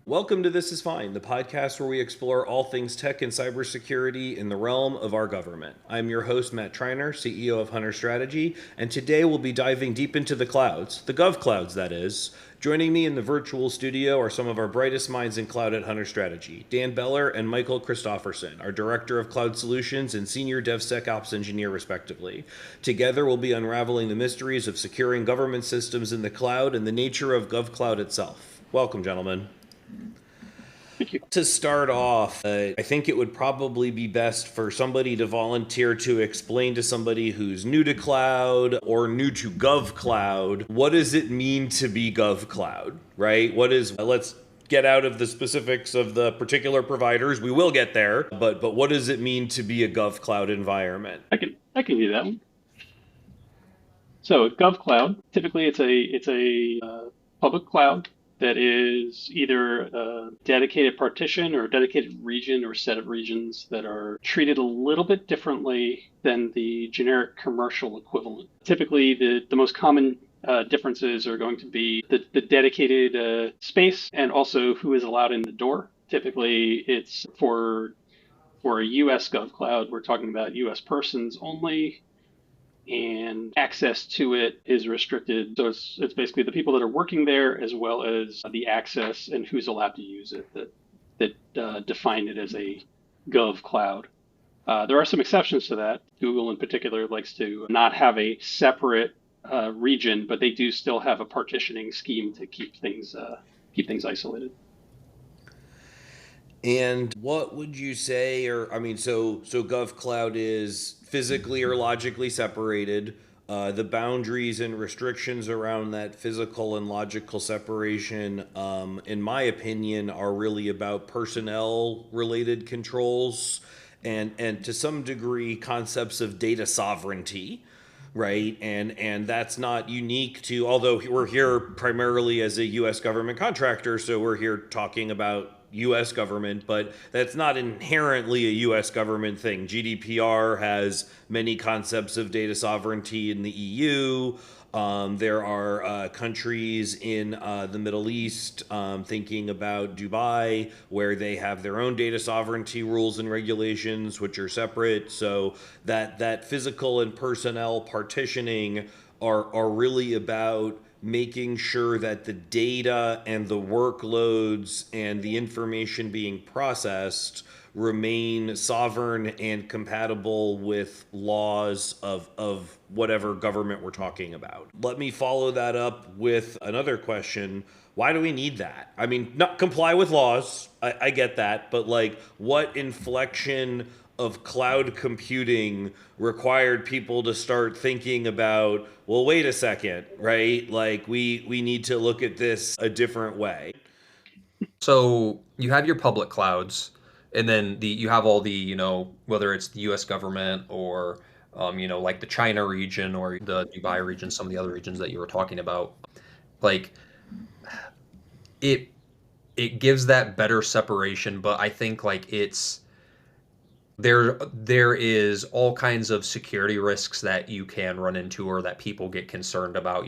Welcome to This Is Fine, the podcast where we explore all things tech and cybersecurity in the realm of our government. I'm your host, Matt Triner, CEO of Hunter Strategy, and today we'll be diving deep into the clouds, the GovClouds, that is. Joining me in the virtual studio are some of our brightest minds in cloud at Hunter Strategy, Dan Beller and Michael Christopherson, our Director of Cloud Solutions and Senior DevSecOps Engineer, respectively. Together, we'll be unraveling the mysteries of securing government systems in the cloud and the nature of GovCloud itself. Welcome, gentlemen. Thank you. To start off, I think it would probably be best for somebody to volunteer to explain to somebody who's new to cloud or new to GovCloud, what does it mean to be GovCloud, right? Let's get out of the specifics of the particular providers. We will get there, but what does it mean to be a GovCloud environment? I can do that one. So GovCloud, typically it's a public cloud that is either a dedicated partition or a dedicated region or set of regions that are treated a little bit differently than the generic commercial equivalent. Typically, the most common differences are going to be the dedicated space and also who is allowed in the door. Typically, it's for a US GovCloud, we're talking about US persons only, and access to it is restricted. So it's basically the people that are working there as well as the access and who's allowed to use it that define it as a GovCloud. There are some exceptions to that. Google in particular likes to not have a separate region, but they do still have a partitioning scheme to keep things isolated. And what would you say, so GovCloud is physically or logically separated. The boundaries and restrictions around that physical and logical separation, in my opinion, are really about personnel-related controls and to some degree concepts of data sovereignty. Right. And that's not unique to, although we're here primarily as a U.S. government contractor, so we're here talking about U.S. government, but that's not inherently a U.S. government thing. GDPR has many concepts of data sovereignty in the EU. There are countries in the Middle East, thinking about Dubai, where they have their own data sovereignty rules and regulations, which are separate. So that physical and personnel partitioning are really about making sure that the data and the workloads and the information being processed remain sovereign and compatible with laws of whatever government we're talking about. Let me follow that up with another question. Why do we need that? I mean, not comply with laws. I get that. But what inflection of cloud computing required people to start thinking about, well, wait a second, right? We need to look at this a different way. So you have your public clouds, and then you have all the, whether it's the U.S. government or, like the China region or the Dubai region, some of the other regions that you were talking about. It gives that better separation, but I think there is all kinds of security risks that you can run into or that people get concerned about,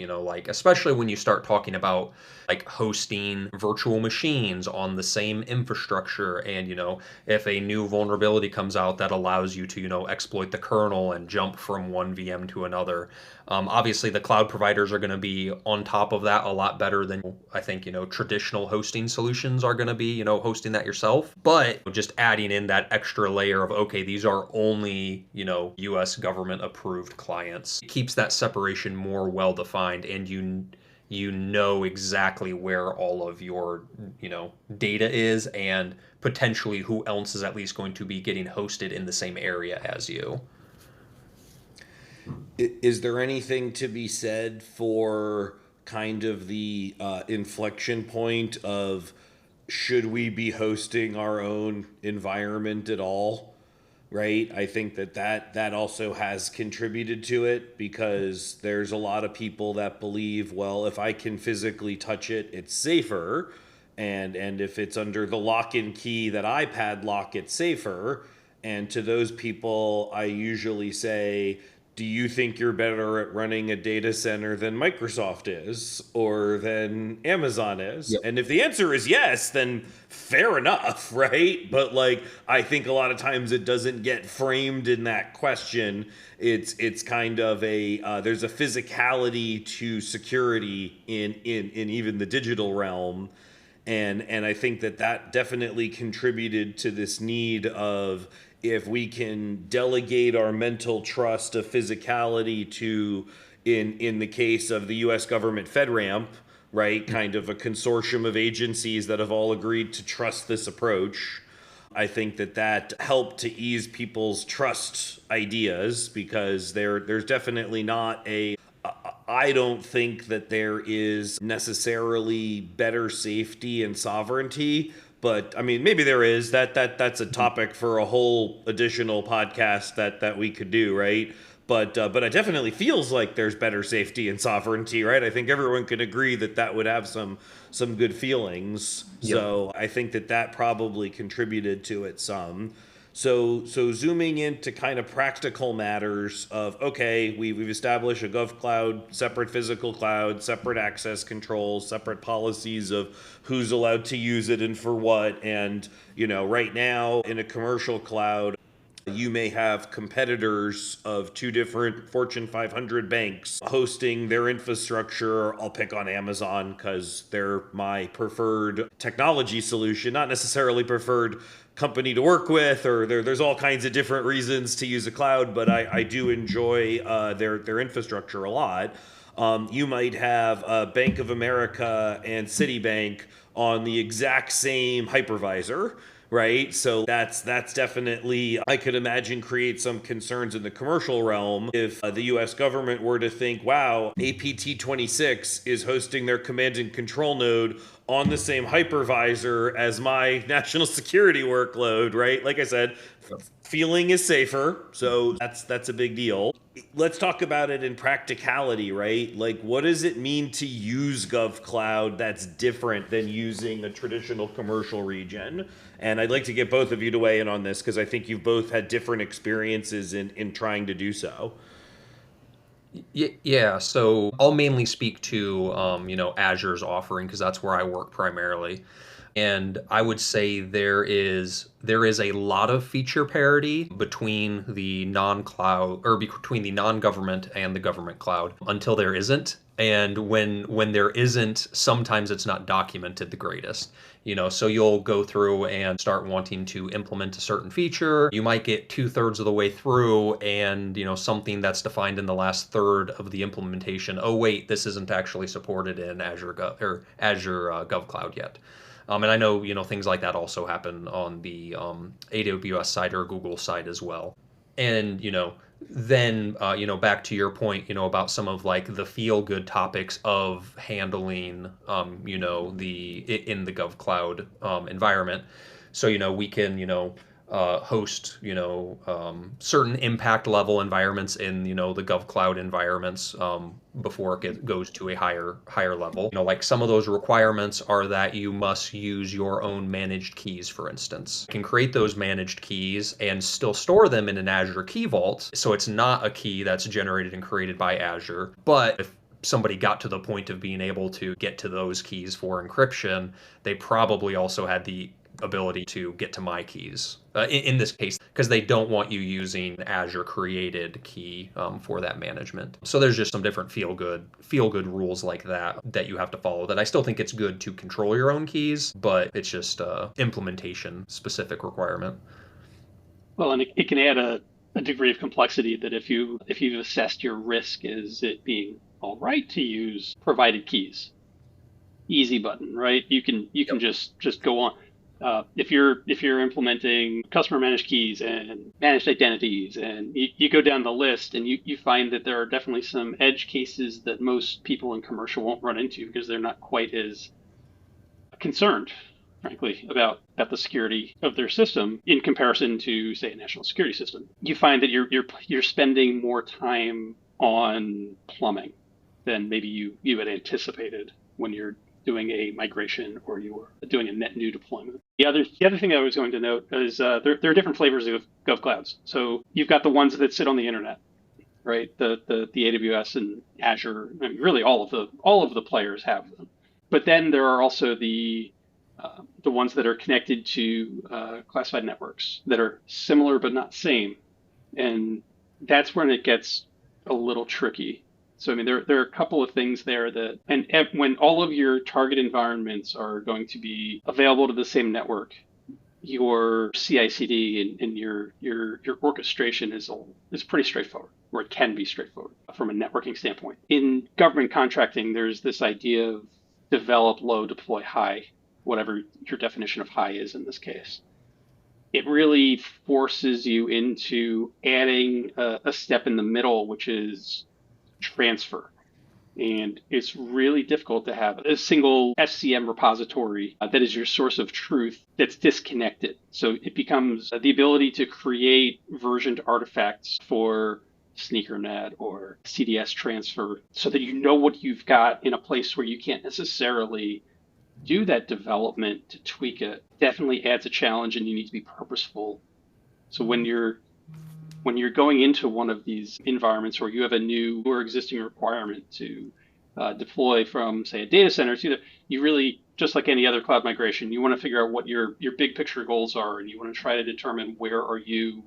especially when you start talking about hosting virtual machines on the same infrastructure. And, if a new vulnerability comes out that allows you to, exploit the kernel and jump from one VM to another. Obviously, the cloud providers are going to be on top of that a lot better than I think, traditional hosting solutions are going to be, hosting that yourself. But just adding in that extra layer of, okay, these are only, US government approved clients. It keeps that separation more well defined, and you know exactly where all of your, data is and potentially who else is at least going to be getting hosted in the same area as you. Is there anything to be said for kind of the inflection point of should we be hosting our own environment at all? Right? I think that also has contributed to it, because there's a lot of people that believe, well, if I can physically touch it, it's safer. And if it's under the lock and key that I padlock, it's safer. And to those people, I usually say, do you think you're better at running a data center than Microsoft is or than Amazon is? Yep. And if the answer is yes, then fair enough, right? But like, I think a lot of times it doesn't get framed in that question. It's kind of a there's a physicality to security in even the digital realm. And I think that definitely contributed to this need of, if we can delegate our mental trust of physicality to, in the case of the U.S. government FedRAMP, right, kind of a consortium of agencies that have all agreed to trust this approach. I think that helped to ease people's trust ideas, because there's definitely not I don't think that there is necessarily better safety and sovereignty, but I mean, maybe there is. That's a topic for a whole additional podcast that we could do, right? But it definitely feels like there's better safety and sovereignty, right? I think everyone can agree that would have some good feelings. Yep. So I think that probably contributed to it some. So zooming into kind of practical matters of, okay, we've established a GovCloud, separate physical cloud, separate access controls, separate policies of who's allowed to use it and for what. And, right now in a commercial cloud, you may have competitors of two different Fortune 500 banks hosting their infrastructure. I'll pick on Amazon because they're my preferred technology solution, not necessarily preferred company to work with, or there's all kinds of different reasons to use a cloud, but I do enjoy their infrastructure a lot. You might have Bank of America and Citibank on the exact same hypervisor, right? So that's definitely, I could imagine, create some concerns in the commercial realm if the US government were to think, wow, APT 26 is hosting their command and control node on the same hypervisor as my national security workload, right? Like I said, feeling is safer, so that's a big deal. Let's talk about it in practicality, right? Like, what does it mean to use GovCloud that's different than using a traditional commercial region? And I'd like to get both of you to weigh in on this, because I think you've both had different experiences in trying to do so. Yeah, so I'll mainly speak to Azure's offering, because that's where I work primarily. And I would say there is a lot of feature parity between the non-cloud, or between the non-government and the government cloud, until there isn't. And when there isn't, sometimes it's not documented the greatest. So you'll go through and start wanting to implement a certain feature. You might get 2/3 of the way through, and something that's defined in the last third of the implementation, oh wait, this isn't actually supported in Azure GovCloud yet. And I know, things like that also happen on the AWS side or Google side as well. And, then, back to your point, about some of like the feel good topics of handling, in the GovCloud environment. So, we can, host, certain impact level environments in, the GovCloud environments before it goes to a higher level. Like some of those requirements are that you must use your own managed keys, for instance. You can create those managed keys and still store them in an Azure Key Vault. So it's not a key that's generated and created by Azure. But if somebody got to the point of being able to get to those keys for encryption, they probably also had the ability to get to my keys in this case, because they don't want you using Azure created key for that management. So there's just some different feel good rules like that you have to follow, that I still think it's good to control your own keys, but it's just a implementation specific requirement. Well, and it can add a degree of complexity that if you've assessed your risk as it being all right to use provided keys, easy button, right? You can just go on. If you're implementing customer managed keys and managed identities, and you go down the list, and you find that there are definitely some edge cases that most people in commercial won't run into, because they're not quite as concerned, frankly, about the security of their system in comparison to, say, a national security system. You find that you're spending more time on plumbing than maybe you had anticipated when you're doing a migration or you're doing a net new deployment. The other thing I was going to note is there are different flavors of GovClouds. So you've got the ones that sit on the internet, right? The AWS and Azure, I mean, really all of the players have them. But then there are also the ones that are connected to classified networks that are similar but not same, and that's when it gets a little tricky. So I mean, there are a couple of things there that, and when all of your target environments are going to be available to the same network, your CI/CD and your orchestration is pretty straightforward, or it can be straightforward from a networking standpoint. In government contracting, there's this idea of develop low, deploy high, whatever your definition of high is in this case. It really forces you into adding a step in the middle, which is transfer. And it's really difficult to have a single SCM repository that is your source of truth that's disconnected. So it becomes the ability to create versioned artifacts for SneakerNet or CDS transfer so that you know what you've got in a place where you can't necessarily do that development to tweak it. Definitely adds a challenge, and you need to be purposeful. So when you're going into one of these environments where you have a new or existing requirement to deploy from, say, a data center, you really, just like any other cloud migration, you want to figure out what your big picture goals are, and you want to try to determine where are you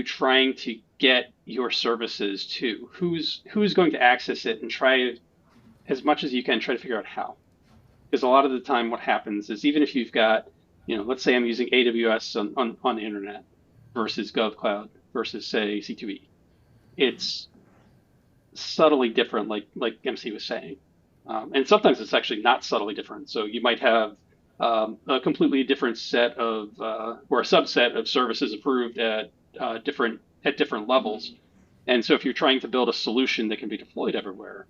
trying to get your services to? Who's going to access it, and try as much as you can try to figure out how. Because a lot of the time what happens is, even if you've got, let's say I'm using AWS on the internet versus GovCloud versus, say, C2E. It's subtly different, like MC was saying. And sometimes it's actually not subtly different. So you might have a completely different set of, or a subset of services approved at different levels. And so if you're trying to build a solution that can be deployed everywhere,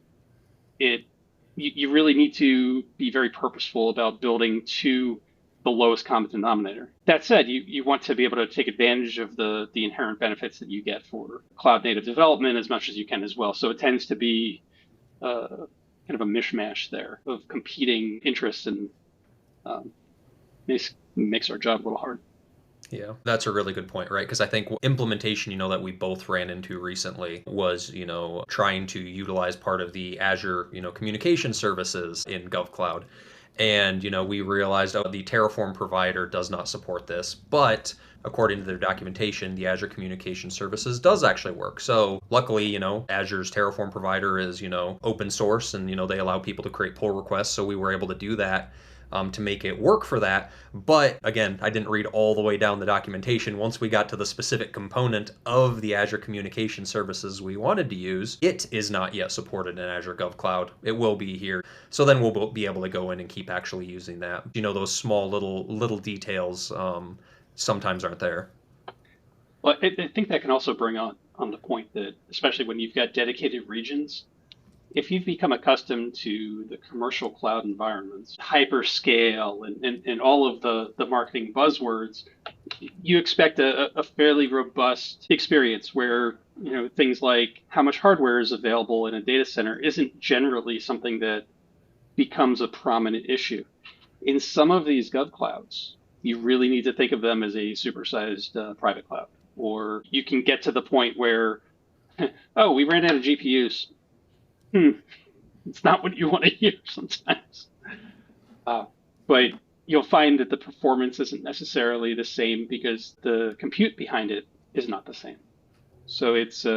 you really need to be very purposeful about building to the lowest common denominator. That said, you want to be able to take advantage of the inherent benefits that you get for cloud native development as much as you can as well. So it tends to be kind of a mishmash there of competing interests, and makes our job a little hard. Yeah, that's a really good point, right? Because I think implementation, that we both ran into recently was, trying to utilize part of the Azure, communication services in GovCloud. And, we realized, the Terraform provider does not support this, but according to their documentation, the Azure Communication Services does actually work. So luckily, Azure's Terraform provider is, open source, and, they allow people to create pull requests. So we were able to do that to make it work for that. But again, I didn't read all the way down the documentation. Once we got to the specific component of the Azure Communication Services we wanted to use, it is not yet supported in Azure GovCloud. It will be here. So then we'll be able to go in and keep actually using that. Those small little details sometimes aren't there. Well, I think that can also bring on the point that, especially when you've got dedicated regions, if you've become accustomed to the commercial cloud environments, hyperscale, and all of the marketing buzzwords, you expect a fairly robust experience where, things like how much hardware is available in a data center isn't generally something that becomes a prominent issue. In some of these GovClouds, you really need to think of them as a supersized private cloud. Or you can get to the point where, oh, we ran out of GPUs. It's not what you want to hear sometimes. But you'll find that the performance isn't necessarily the same because the compute behind it is not the same. So it's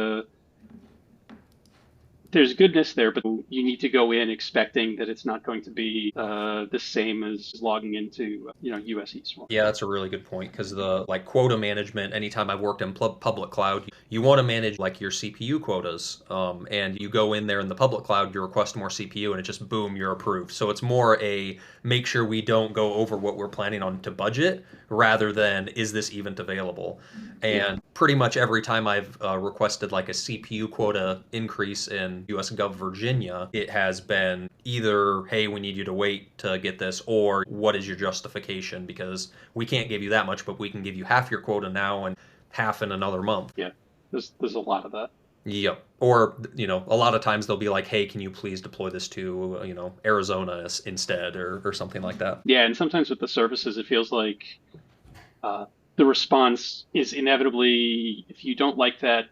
there's goodness there, but you need to go in expecting that it's not going to be the same as logging into US East. Yeah, that's a really good point, because the quota management, anytime I've worked in public cloud, you want to manage your CPU quotas, and you go in there in the public cloud, you request more CPU, and it just boom, you're approved. So it's more a make sure we don't go over what we're planning on to budget, rather than is this event available. And pretty much every time I've requested a CPU quota increase in US Gov Virginia, it has been either, hey, we need you to wait to get this, or what is your justification? Because we can't give you that much, but we can give you half your quota now and half in another month. Yeah, there's a lot of that. Yep. Or, a lot of times they'll be like, hey, can you please deploy this to, Arizona instead, or something like that. Yeah, and sometimes with the services, it feels like the response is inevitably, if you don't like that,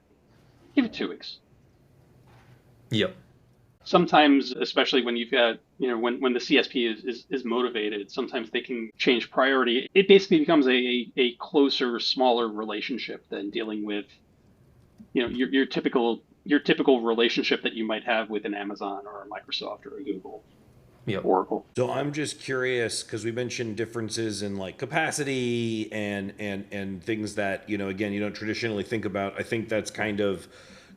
give it 2 weeks. Yep. Sometimes, especially when you've got, when the CSP is motivated, sometimes they can change priority. It basically becomes a closer, smaller relationship than dealing with, your typical relationship that you might have with an Amazon or a Microsoft or a Google. Yep. Oracle. So I'm just curious because we mentioned differences in like capacity and things that, again, you don't traditionally think about. I think that's kind of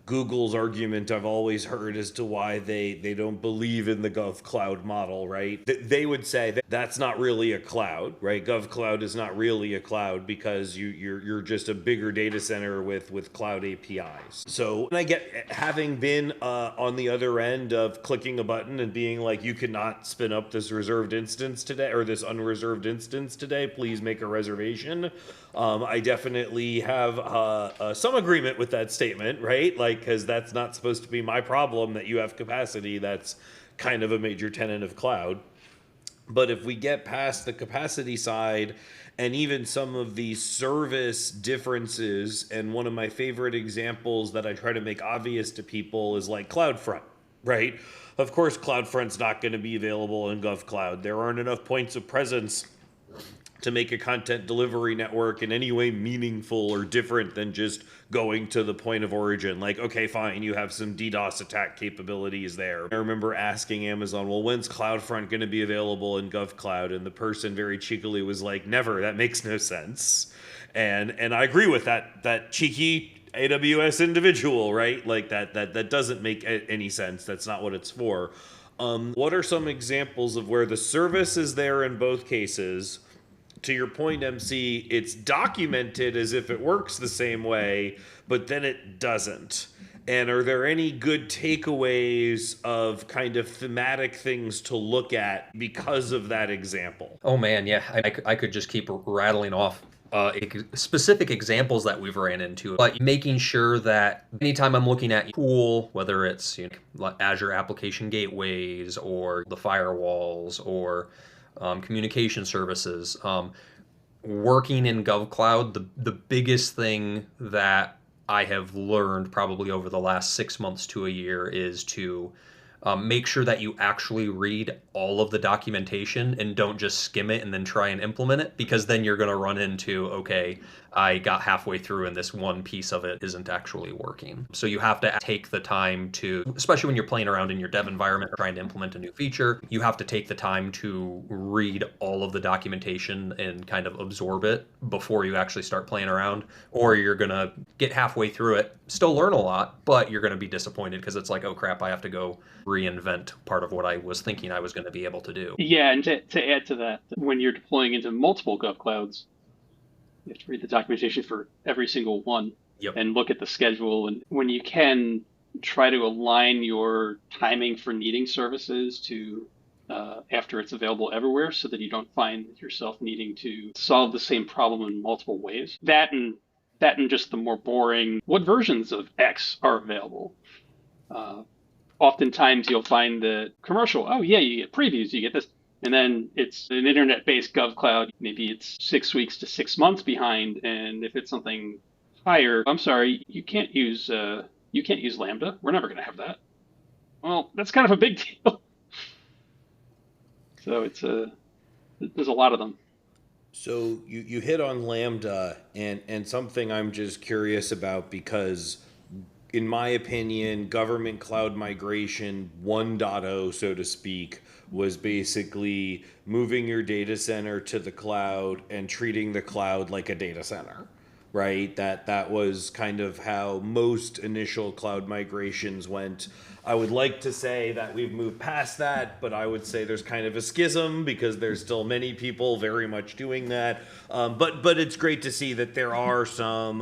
Google's argument I've always heard as to why they don't believe in the GovCloud model, right? They would say that that's not really a cloud, right? GovCloud is not really a cloud because you're just a bigger data center with cloud APIs. So and I get having been on the other end of clicking a button and being like, you cannot spin up this reserved instance today or this unreserved instance today. Please make a reservation. I definitely have some agreement with that statement, right? Like, because that's not supposed to be my problem that you have capacity. That's kind of a major tenet of cloud. But if we get past the capacity side and even some of the service differences, and one of my favorite examples that I try to make obvious to people is like CloudFront, right? Of course, CloudFront's not going to be available in GovCloud. There aren't enough points of presence to make a content delivery network in any way meaningful or different than just going to the point of origin. Like, okay, fine, you have some DDoS attack capabilities there. I remember asking Amazon, well, when's CloudFront going to be available in GovCloud? And the person very cheekily was like, never, that makes no sense. And I agree with that cheeky AWS individual, right? Like that doesn't make any sense. That's not what it's for. What are some examples of where the service is there in both cases? To your point, MC, it's documented as if it works the same way, but then it doesn't. And are there any good takeaways of kind of thematic things to look at because of that example? Oh man, yeah, I could just keep rattling off specific examples that we've ran into, but making sure that anytime I'm looking at a tool, whether it's like Azure application gateways or the firewalls or communication services, working in GovCloud, the biggest thing that I have learned probably over the last 6 months to a year is to make sure that you actually read all of the documentation and don't just skim it and then try and implement it, because then you're going to run into, okay, I got halfway through and this one piece of it isn't actually working. So you have to take the time to, especially when you're playing around in your dev environment or trying to implement a new feature, you have to take the time to read all of the documentation and kind of absorb it before you actually start playing around, or you're going to get halfway through it, still learn a lot, but you're going to be disappointed because it's like, oh crap, I have to go reinvent part of what I was thinking I was going to be able to do. Yeah, and to add to that, when you're deploying into multiple GovClouds, you have to read the documentation for every single one. Yep. And look at the schedule. And when you can, try to align your timing for needing services to after it's available everywhere, so that you don't find yourself needing to solve the same problem in multiple ways. That and just the more boring, what versions of X are available? Oftentimes you'll find the commercial, oh yeah, you get previews, you get this. And then it's an internet-based GovCloud. Maybe it's 6 weeks to 6 months behind. And if it's something higher, I'm sorry, you can't use Lambda. We're never going to have that. Well, that's kind of a big deal. So there's a lot of them. So you hit on Lambda and something I'm just curious about, because in my opinion, government cloud migration 1.0, so to speak, was basically moving your data center to the cloud and treating the cloud like a data center, right? That was kind of how most initial cloud migrations went. I would like to say that we've moved past that, but I would say there's kind of a schism because there's still many people very much doing that. But it's great to see that there are some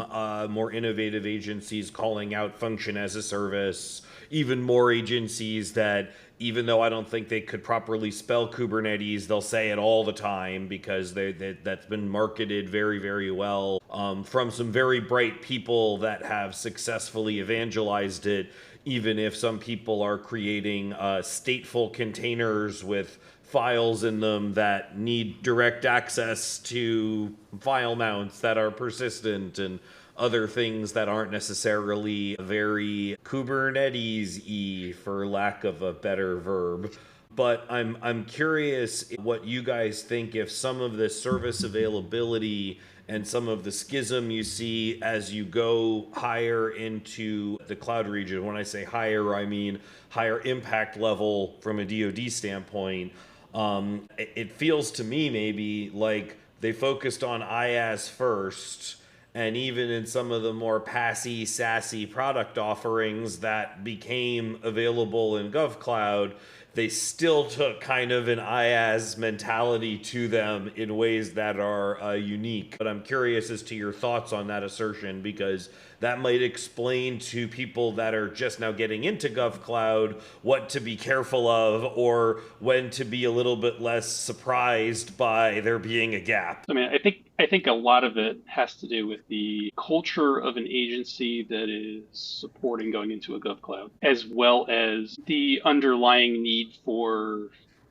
more innovative agencies calling out function as a service, even more agencies that, even though I don't think they could properly spell Kubernetes, they'll say it all the time because that's been marketed very, very well from some very bright people that have successfully evangelized it. even if some people are creating stateful containers with files in them that need direct access to file mounts that are persistent and other things that aren't necessarily very Kubernetes-y, for lack of a better verb. But I'm curious what you guys think if some of this service availability and some of the schism you see as you go higher into the cloud region. When I say higher, I mean higher impact level from a DoD standpoint. It feels to me maybe like they focused on IaaS first, and even in some of the more passy, sassy product offerings that became available in GovCloud, they still took kind of an IaaS mentality to them in ways that are unique. But I'm curious as to your thoughts on that assertion, because that might explain to people that are just now getting into GovCloud what to be careful of, or when to be a little bit less surprised by there being a gap. I mean, I think a lot of it has to do with the culture of an agency that is supporting going into a GovCloud, as well as the underlying need for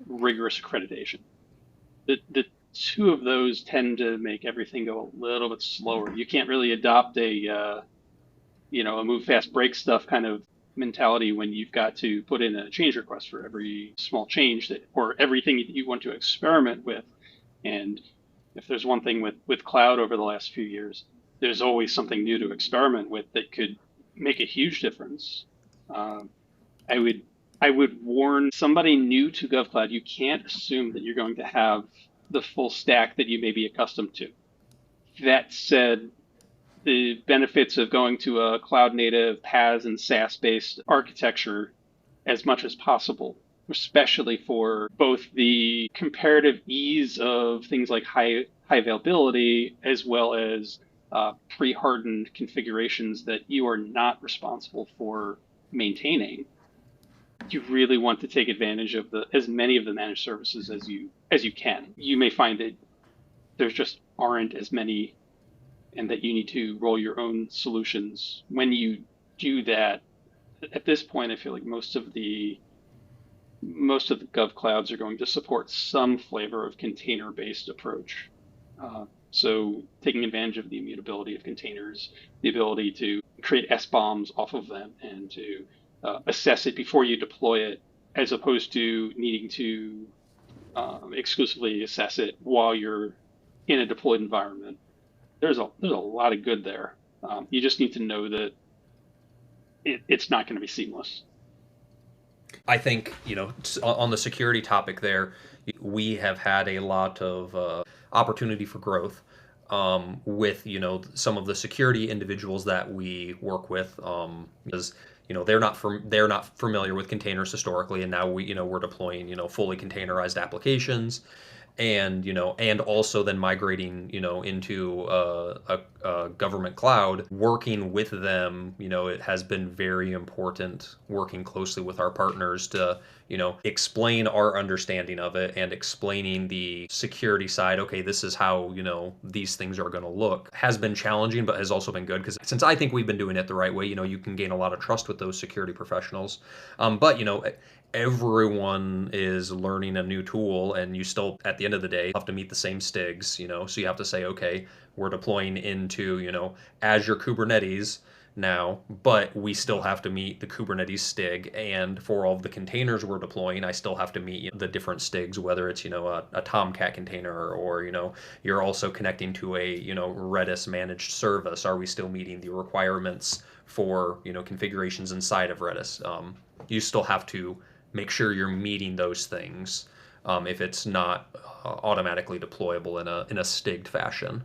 rigorous accreditation. The two of those tend to make everything go a little bit slower. You can't really adopt a move fast, break stuff kind of mentality when you've got to put in a change request for every small change or everything that you want to experiment with. And if there's one thing with cloud over the last few years, there's always something new to experiment with that could make a huge difference. I would warn somebody new to GovCloud, you can't assume that you're going to have the full stack that you may be accustomed to. That said, the benefits of going to a cloud native PaaS and SaaS based architecture as much as possible, especially for both the comparative ease of things like high availability, as well as pre-hardened configurations that you are not responsible for maintaining. You really want to take advantage of as many of the managed services as you can. You may find that there's just aren't as many, and that you need to roll your own solutions. When you do that, at this point, I feel like most of the GovClouds are going to support some flavor of container-based approach. So taking advantage of the immutability of containers, the ability to create SBOMs off of them, and to assess it before you deploy it, as opposed to needing to exclusively assess it while you're in a deployed environment. There's a lot of good there. You just need to know that it's not going to be seamless. I think, on the security topic there, we have had a lot of opportunity for growth with, some of the security individuals that we work with, because, they're not familiar with containers historically, and now we're deploying, fully containerized applications. And and also then migrating into a government cloud, working with them, it has been very important, working closely with our partners to explain our understanding of it, and explaining the security side. Okay, this is how these things are going to look. Has been challenging, but has also been good, because since I think we've been doing it the right way, you can gain a lot of trust with those security professionals. But everyone is learning a new tool, and you still, at the end of the day, have to meet the same STIGs, so you have to say, okay, we're deploying into, Azure Kubernetes now, but we still have to meet the Kubernetes STIG, and for all of the containers we're deploying, I still have to meet the different STIGs, whether it's, a Tomcat container, or, you're also connecting to a, Redis managed service. Are we still meeting the requirements for, configurations inside of Redis? You still have to make sure you're meeting those things if it's not automatically deployable in a STIGed fashion.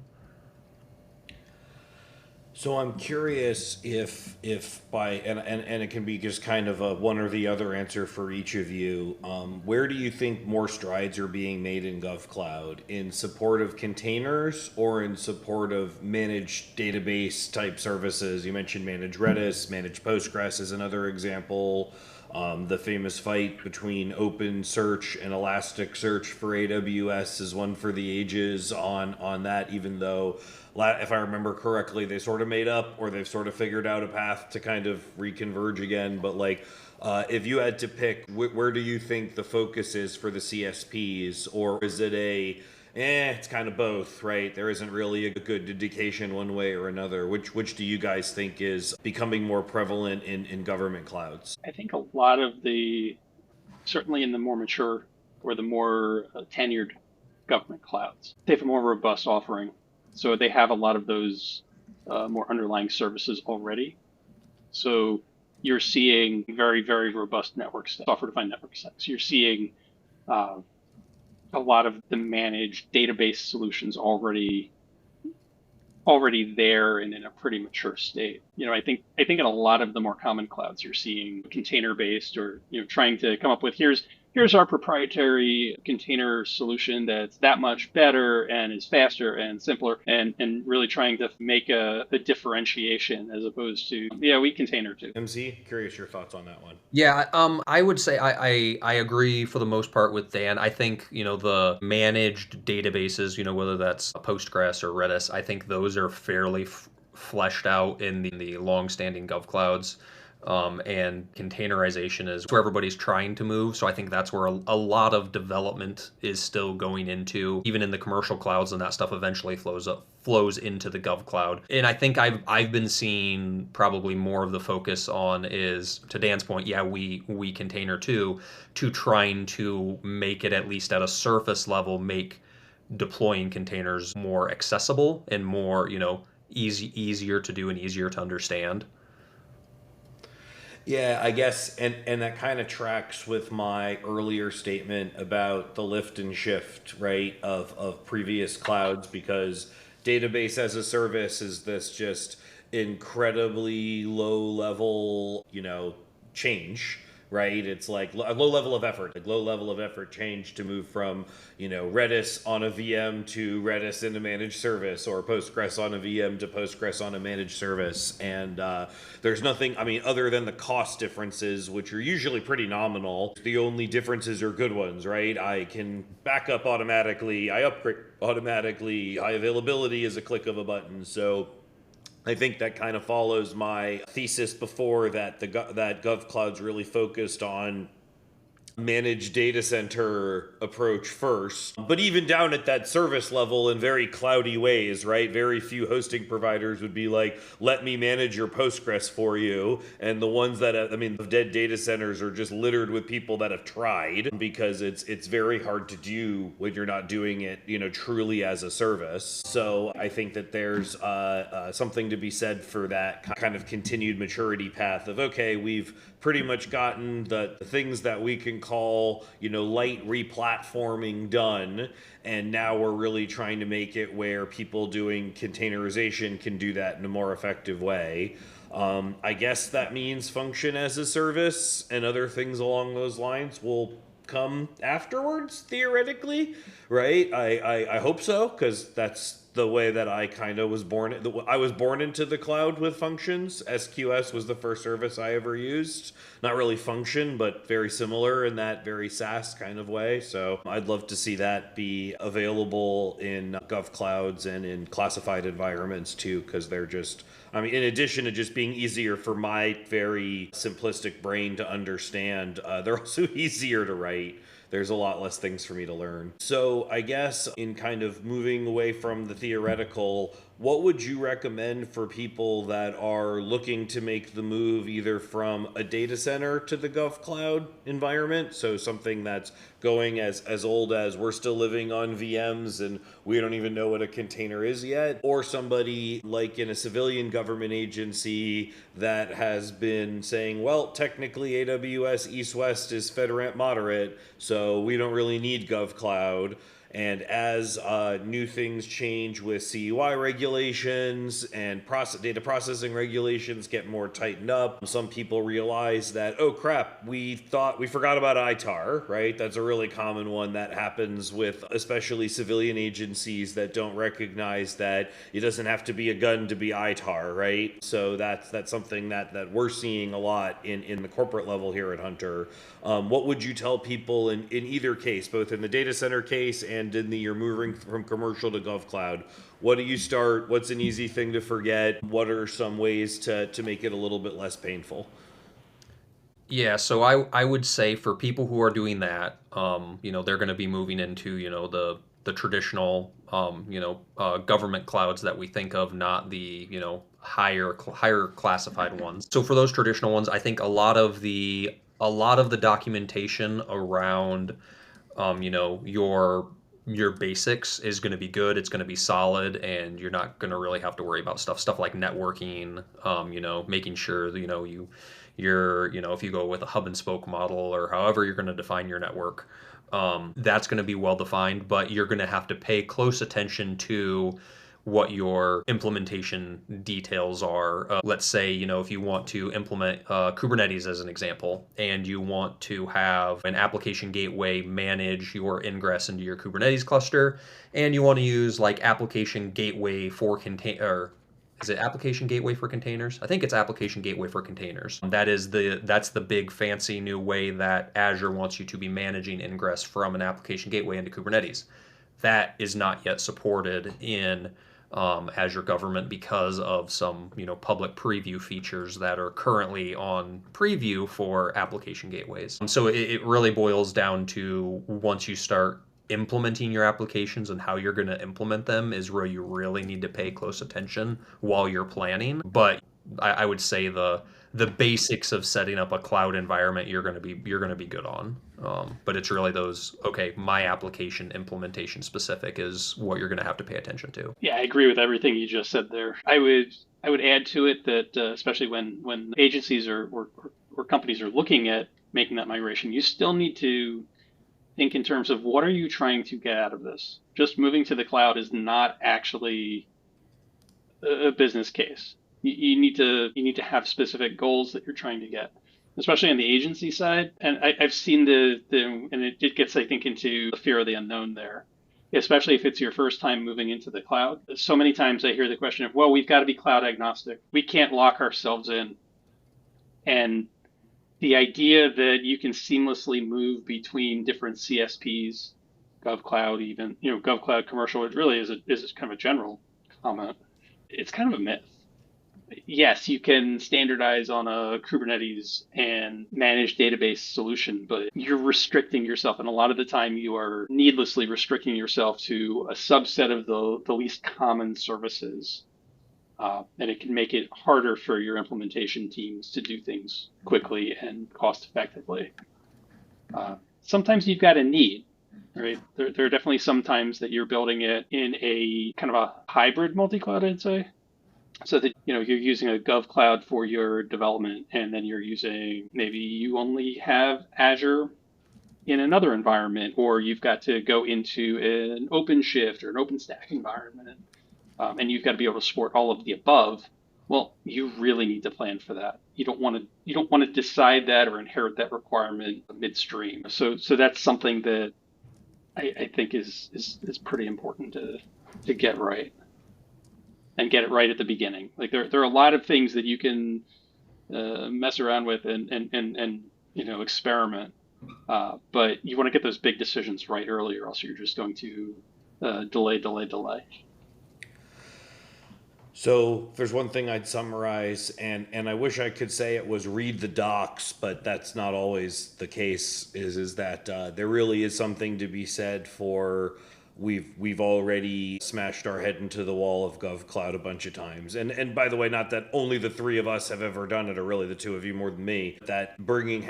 So I'm curious if by and it can be just kind of a one or the other answer for each of you. Where do you think more strides are being made in GovCloud, in support of containers or in support of managed database type services? You mentioned managed Redis, managed Postgres is another example. The famous fight between OpenSearch and Elasticsearch for AWS is one for the ages on that, even though, if I remember correctly, they sort of made up, or they've sort of figured out a path to kind of reconverge again. But like, if you had to pick, where do you think the focus is for the CSPs, or is it it's kind of both, right? There isn't really a good indication one way or another. Which do you guys think is becoming more prevalent in government clouds? I think a lot of certainly in the more mature or the more tenured government clouds, they have a more robust offering. So they have a lot of those more underlying services already. So you're seeing very, very robust network stacks, software-defined network stacks. You're seeing a lot of the managed database solutions already there and in a pretty mature state. I think in a lot of the more common clouds, you're seeing container-based, or trying to come up with here's our proprietary container solution that's that much better and is faster and simpler, and really trying to make a differentiation as opposed to we container too. MC, curious your thoughts on that one. Yeah, I would say I agree for the most part with Dan. I think, the managed databases, whether that's Postgres or Redis, I think those are fairly fleshed out in the long-standing GovClouds. And containerization is where everybody's trying to move. So I think that's where a lot of development is still going into, even in the commercial clouds, and that stuff eventually flows into the GovCloud. And I think I've been seeing probably more of the focus on is, to Dan's point, we container too, to trying to make it, at least at a surface level, make deploying containers more accessible and more, easier to do and easier to understand. Yeah, I guess, and that kind of tracks with my earlier statement about the lift and shift, right, of previous clouds, because database as a service is this just incredibly low level, change, right? It's like a low level of effort change to move from, Redis on a VM to Redis in a managed service, or Postgres on a VM to Postgres on a managed service. And there's nothing, other than the cost differences, which are usually pretty nominal. The only differences are good ones, right? I can back up automatically, I upgrade automatically, high availability is a click of a button. So I think that kind of follows my thesis before, that that GovCloud's really focused on managed data center approach first. But even down at that service level, in very cloudy ways, right? Very few hosting providers would be like, let me manage your Postgres for you. And the ones that, the dead data centers are just littered with people that have tried, because it's very hard to do when you're not doing it, truly as a service. So I think that there's something to be said for that kind of continued maturity path of, okay, we've pretty much gotten the things that we can call, light replatforming done. And now we're really trying to make it where people doing containerization can do that in a more effective way. I guess that means function as a service and other things along those lines will come afterwards, theoretically, right? I hope so, because that's the way that I kind of was born. I was born into the cloud with functions. SQS was the first service I ever used. Not really function, but very similar in that very SaaS kind of way. So I'd love to see that be available in GovClouds and in classified environments too, because they're just, in addition to just being easier for my very simplistic brain to understand, they're also easier to write. There's a lot less things for me to learn. So I guess, in kind of moving away from the theoretical, what would you recommend for people that are looking to make the move either from a data center to the GovCloud environment? So something that's going as old as we're still living on VMs and we don't even know what a container is yet, or somebody like in a civilian government agency that has been saying, well, technically AWS East-West is FedRAMP moderate, so we don't really need GovCloud. And as new things change with CUI regulations and data processing regulations get more tightened up, some people realize that, oh crap, we forgot about ITAR, right? That's a really common one that happens with especially civilian agencies that don't recognize that it doesn't have to be a gun to be ITAR, right? So that's something that we're seeing a lot in the corporate level here at Hunter. What would you tell people in either case, both in the data center case and in you're moving from commercial to GovCloud? What do you start? What's an easy thing to forget? What are some ways to make it a little bit less painful? Yeah, so I would say for people who are doing that, they're going to be moving into, the traditional, government clouds that we think of, not the, higher classified ones. So for those traditional ones, I think a lot of the documentation around, your basics is going to be good. It's going to be solid, and you're not going to really have to worry about stuff like networking. Making sure that, if you go with a hub and spoke model or however you're going to define your network, that's going to be well defined. But you're going to have to pay close attention to what your implementation details are. Let's say, if you want to implement Kubernetes as an example, and you want to have an application gateway manage your ingress into your Kubernetes cluster, and you want to use like application gateway for is it application gateway for containers? I think it's application gateway for containers. That's the big fancy new way that Azure wants you to be managing ingress from an application gateway into Kubernetes. That is not yet supported in Azure Government because of some public preview features that are currently on preview for application gateways. So it really boils down to, once you start implementing your applications and how you're going to implement them, is where you really need to pay close attention while you're planning. But I would say the basics of setting up a cloud environment you're going to be good on. But it's really my application implementation specific is what you're going to have to pay attention to. Yeah, I agree with everything you just said there. I would add to it that especially when agencies or companies are looking at making that migration, you still need to think in terms of, what are you trying to get out of this? Just moving to the cloud is not actually a business case. You need to have specific goals that you're trying to get, especially on the agency side. And I've seen and it gets, I think, into the fear of the unknown there, especially if it's your first time moving into the cloud. So many times I hear the question of, well, we've got to be cloud agnostic. We can't lock ourselves in. And the idea that you can seamlessly move between different CSPs, GovCloud, even, GovCloud commercial, it really is kind of a general comment. It's kind of a myth. Yes, you can standardize on a Kubernetes and managed database solution, but you're restricting yourself. And a lot of the time you are needlessly restricting yourself to a subset of the least common services. And it can make it harder for your implementation teams to do things quickly and cost effectively. Sometimes you've got a need, right? There are definitely some times that you're building it in a kind of a hybrid multi-cloud, I'd say. So that, you're using a GovCloud for your development, and then maybe you only have Azure in another environment, or you've got to go into an OpenShift or an OpenStack environment. And you've got to be able to support all of the above. Well, you really need to plan for that. You don't want to decide that or inherit that requirement midstream. So that's something that I think is pretty important to get right, and get it right at the beginning. Like there are a lot of things that you can mess around with and experiment, but you want to get those big decisions right early, or else you're just going to delay. So if there's one thing I'd summarize, and I wish I could say it was read the docs, but that's not always the case, is that there really is something to be said for, we've already smashed our head into the wall of GovCloud a bunch of times. And by the way, not that only the three of us have ever done it, or really the two of you more than me, that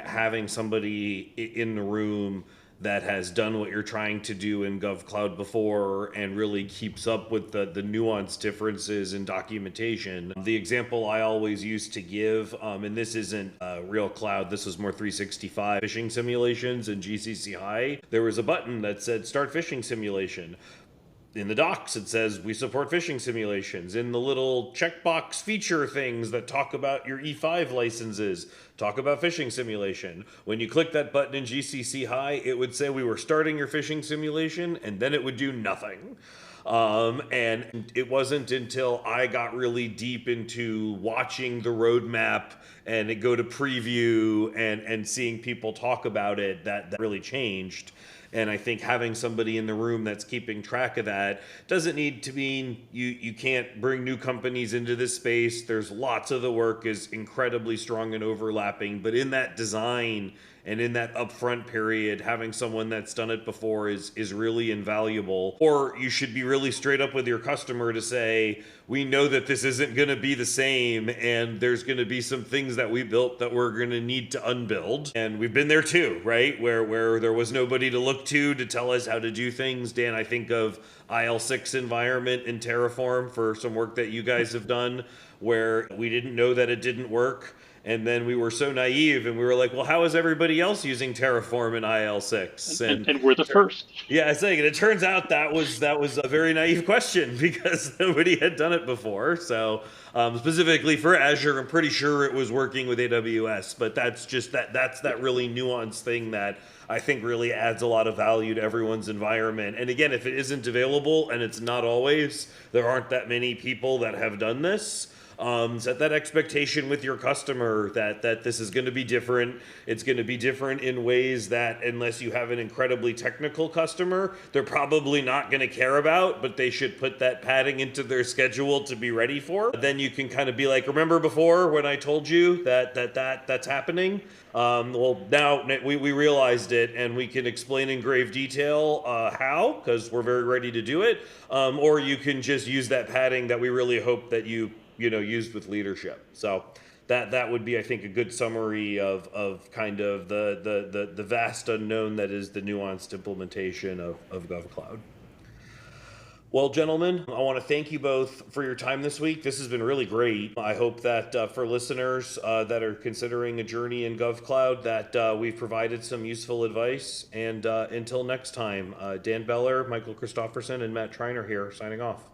having somebody in the room that has done what you're trying to do in GovCloud before and really keeps up with the nuanced differences in documentation. The example I always used to give, and this isn't real cloud, this was more 365 phishing simulations in GCC High, there was a button that said start phishing simulation. In the docs, it says we support phishing simulations. In the little checkbox feature things that talk about your E5 licenses, talk about phishing simulation. When you click that button in GCC High, it would say we were starting your phishing simulation, and then it would do nothing. And it wasn't until I got really deep into watching the roadmap and it go to preview and seeing people talk about it that really changed. And I think having somebody in the room that's keeping track of that doesn't need to mean you can't bring new companies into this space. There's lots of the work is incredibly strong and overlapping, but in that design and in that upfront period, having someone that's done it before is really invaluable. Or you should be really straight up with your customer to say, we know that this isn't going to be the same, and there's going to be some things that we built that we're going to need to unbuild. And we've been there too, right? Where there was nobody to look to tell us how to do things. Dan, I think of IL6 environment in Terraform for some work that you guys have done where we didn't know that it didn't work. And then we were so naive and we were like, well, how is everybody else using Terraform in IL6? And we're the first. Yeah, I think it turns out that was a very naive question because nobody had done it before. So specifically for Azure, I'm pretty sure it was working with AWS, but that's that really nuanced thing that I think really adds a lot of value to everyone's environment. And again, if it isn't available, and it's not always, there aren't that many people that have done this. Set that expectation with your customer that this is going to be different. It's going to be different in ways that unless you have an incredibly technical customer, they're probably not going to care about, but they should put that padding into their schedule to be ready for. Then you can kind of be like, remember before when I told you that's happening? Well, now we realized it and we can explain in grave detail how, because we're very ready to do it. Or you can just use that padding that we really hope that you used with leadership. So that would be, I think, a good summary of kind of the vast unknown that is the nuanced implementation of GovCloud. Well, gentlemen, I want to thank you both for your time this week. This has been really great. I hope that for listeners that are considering a journey in GovCloud, that we've provided some useful advice. And until next time, Dan Beller, Michael Christopherson, and Matt Triner here signing off.